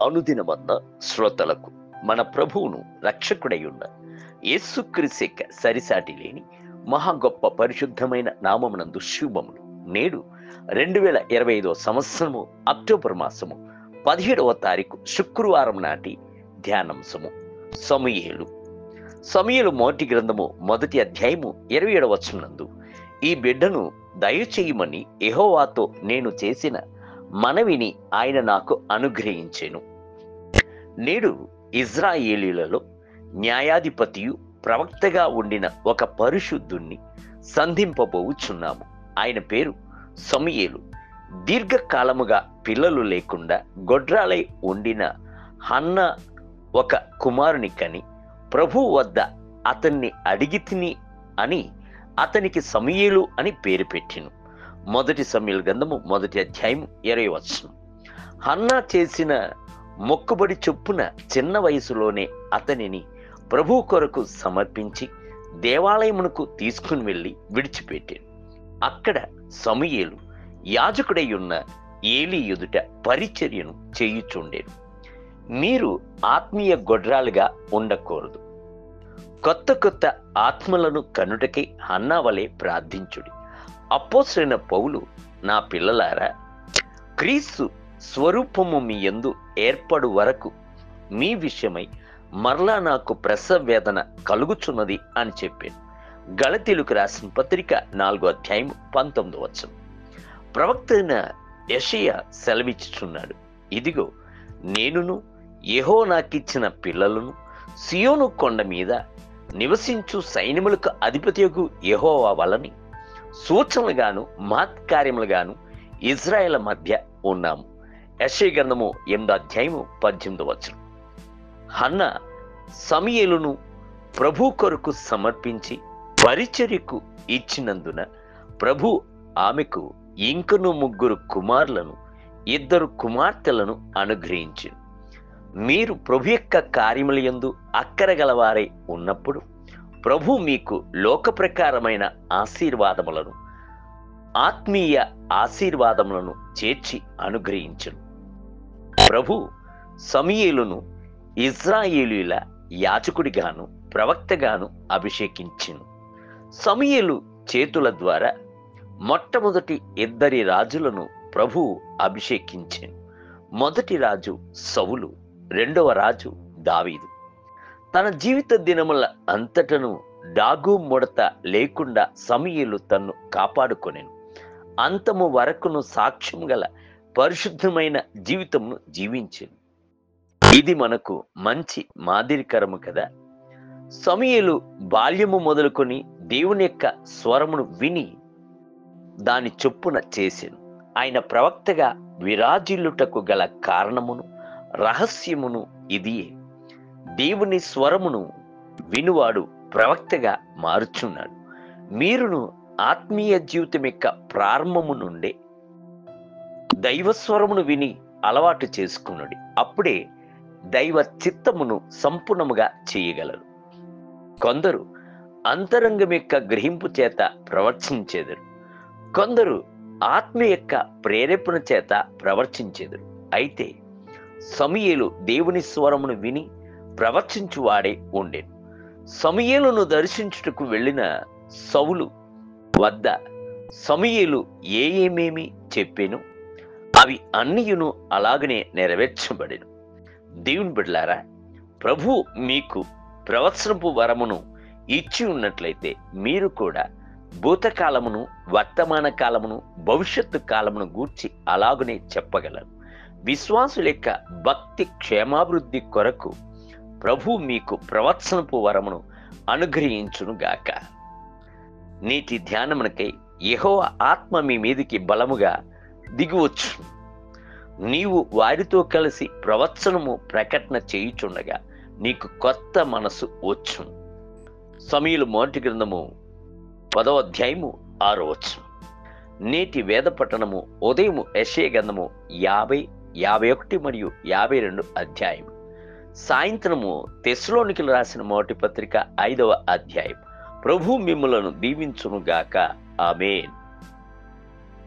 అనుదినమన్న శ్రోతలకు మన ప్రభువును రక్షకుడై ఉన్న యేసుక్రీస్తు యొక్క సరిసాటి లేని మహా గొప్ప పరిశుద్ధమైన నామమునందు శుభములు. నేడు 2025 సంవత్సరము అక్టోబర్ మాసము 17వ తారీఖు శుక్రవారం నాటి ధ్యానాంశము సమూయేలు మొదటి గ్రంథము 1వ అధ్యాయము 27వ వచనమునందు, ఈ బిడ్డను దయచేయమని యెహోవాతో నేను చేసిన మనవిని ఆయన నాకు అనుగ్రహించెను. నేడు ఇజ్రాయేలీలలో న్యాయాధిపతియు ప్రవక్తగా ఉండిన ఒక పరిశుద్ధుణ్ణి సంధింపబోచున్నాము. ఆయన పేరు సమూయేలు. దీర్ఘకాలముగా పిల్లలు లేకుండా గొడ్రాలై ఉండిన హన్న ఒక కుమారుని కని ప్రభువు వద్ద అతన్ని అడిగి తిని అని అతనికి సమూయేలు అని పేరు పెట్టెను. 1 సమూయేలు గ్రంథము 1వ అధ్యాయం 20వ వచనం. హన్నా చేసిన మొక్కుబడి చొప్పున చిన్న వయసులోనే అతనిని ప్రభు కొరకు సమర్పించి దేవాలయమునకు తీసుకుని వెళ్ళి విడిచిపెట్టాడు. అక్కడ సమూయేలు యాజకుడై ఉన్న ఏలీ ఎదుట పరిచర్యను చేయుచుండెను. మీరు ఆత్మీయ గొడ్రాలుగా ఉండకూడదు. కొత్త ఆత్మలను కనుటకై హన్నా వలె ప్రార్థించుడి. అపోస్తలుడైన పౌలు, నా పిల్లలారా, క్రీస్తు స్వరూపము మీ యందు ఏర్పడు వరకు మీ విషయమై మరలా నాకు ప్రసవ వేదన కలుగుచున్నది అని చెప్పాను. గలతీయులకు రాసిన పత్రిక 4వ అధ్యాయం 19వ వచనం. ప్రవక్త అయిన యెషయా సెలవిచ్చుచున్నాడు, ఇదిగో నేనును యెహోవా నాకిచ్చిన పిల్లలను సియోను కొండ మీద నివసించు సైన్యములకు అధిపతియగు యెహోవా వలని సూచనలుగాను మహత్కార్యములుగాను ఇజ్రాయేల్ మధ్య ఉన్నాము. యెషయా గ్రంథము 8వ అధ్యాయము 18వ వచనం. హన్న సమూయేలును ప్రభు కొరకు సమర్పించి పరిచర్యకు ఇచ్చినందున ప్రభు ఆమెకు ఇంకను 3 కుమారులను 2 కుమార్తెలను అనుగ్రహించింది. మీరు ప్రభు యొక్క కార్యముల యందు అక్కర గలవారై ఉన్నప్పుడు ప్రభు మీకు లోక ప్రకారమైన ఆశీర్వాదములను, ఆత్మీయ ఆశీర్వాదములను చేర్చి అనుగ్రహించును. ప్రభు సమూయేలును ఇజ్రాయేలీయుల యాజకుడిగాను ప్రవక్తగాను అభిషేకించెను. సమూయేలు చేతుల ద్వారా మొట్టమొదటి 2 రాజులను ప్రభువు అభిషేకించెను. మొదటి రాజు సౌలు, 2వ రాజు దావీదు. తన జీవిత దినముల అంతటను డాగు ముడత లేకుండా సమూయేలు తన్ను కాపాడుకొనెను. అంతము వరకును సాక్ష్యం గల పరిశుద్ధమైన జీవితమును జీవించెను. ఇది మనకు మంచి మాదిరికరము కదా. సమూయేలు బాల్యము మొదలుకొని దేవుని యొక్క స్వరమును విని దాని చొప్పున చేసెను. ఆయన ప్రవక్తగా విరాజిల్లుటకు గల కారణమును రహస్యమును ఇదియే. దేవుని స్వరమును వినువాడు ప్రవక్తగా మారుచున్నాడు. మీరును ఆత్మీయ జీవితం యొక్క ప్రారంభము నుండే దైవస్వరమును విని అలవాటు చేసుకున్నాడు. అప్పుడే దైవ చిత్తమును సంపూర్ణముగా చేయగలరు. కొందరు అంతరంగం యొక్క గ్రహింపు చేత ప్రవర్తించేదరు, కొందరు ఆత్మ యొక్క ప్రేరేపణ చేత ప్రవర్తించేదరు. అయితే సమూయేలు దేవుని స్వరమును విని ప్రవర్తించువాడే ఉండెను. సమూయేలును దర్శించుటకు వెళ్ళిన సౌలు వద్ద సమూయేలు ఏమేమి చెప్పెను అవి అన్నియును అలాగనే నెరవేర్చబడెను. దేవుని బిడ్డలారా, ప్రభు మీకు ప్రవచనపు వరమును ఇచ్చి ఉన్నట్లయితే మీరు కూడా భూతకాలమును, వర్తమాన కాలమును, భవిష్యత్తు కాలమును గూర్చి అలాగనే చెప్పగలరు. విశ్వాసుల యొక్క భక్తి క్షేమాభివృద్ధి కొరకు ప్రభు మీకు ప్రవచనపు వరమును అనుగ్రహించునుగాక. నేటి ధ్యానమునకై యెహోవా ఆత్మ మీ మీదికి బలముగా దిగువచ్చు. నీవు వారితో కలిసి ప్రవచనము ప్రకటన చేయుచుండగా నీకు కొత్త మనసు వచ్చును. సమూయేలు మొదటి గ్రంథము 10వ అధ్యాయము 6వ వచనం. నేటి వేద పట్టణము ఉదయము యెషయా గ్రంథము 50, 51 మరియు 52 అధ్యాయం. సాయంత్రము తెస్సలోనికీయులకు రాసిన మొదటి పత్రిక 5వ అధ్యాయం. ప్రభు మిమ్ములను దీవించునుగాక. ఆమేన్.